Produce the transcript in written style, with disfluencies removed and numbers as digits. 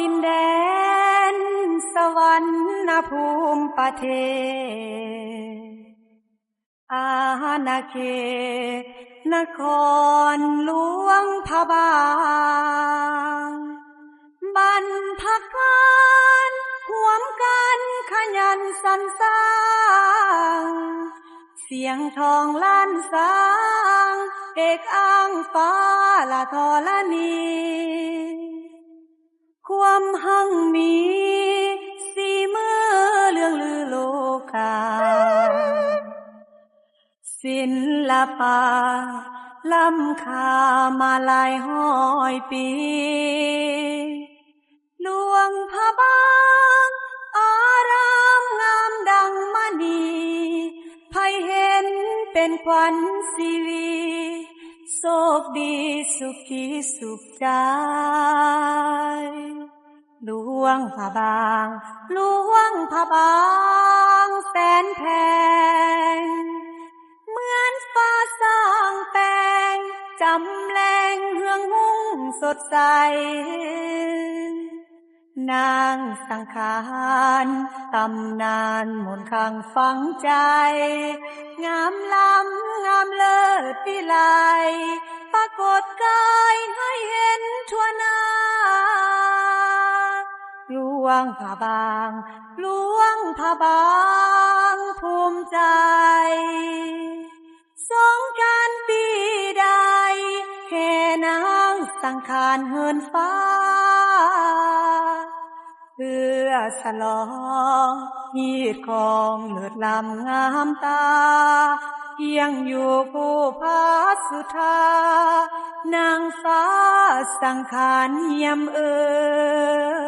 ดินแดนสวรรณภูมิประเทศอาณาเขตนครหลวงพระบางบรรพการห่วมกันขยันสรรสร้างเสียงทองล้านสางเอกอ้างฟ้าละธรณีความหั่งมีสีมือเรื่องลือโลกาศิลปะล้ำค่ามาหลายห้อยปีหลวงพระบางอารามงามดังมณีไผเห็นเป็นขวัญชีวีโชคดีสุขีสุขใจหลวงพระบางหลวงพระบางแสนแพงเหมือนฟ้าสร้างแปลงจำแรงเฮืองหุ้งสดใสนางสังขารตำนานมนต์ข้างฝังใจงามล้ำงามเลิศวิไลปรากฏกายให้เห็นทั่วหน้าหลวงพระบางหลวงพระบางภูมิใจสงกรานต์ปีใดแห่นางสังขารเหินฟ้าเพื่อฉลองฮีดของเลิศล้ำงามตายังอยู่ผู้พาสุธานางฟ้าสังขารเยี่ยมเอ่ย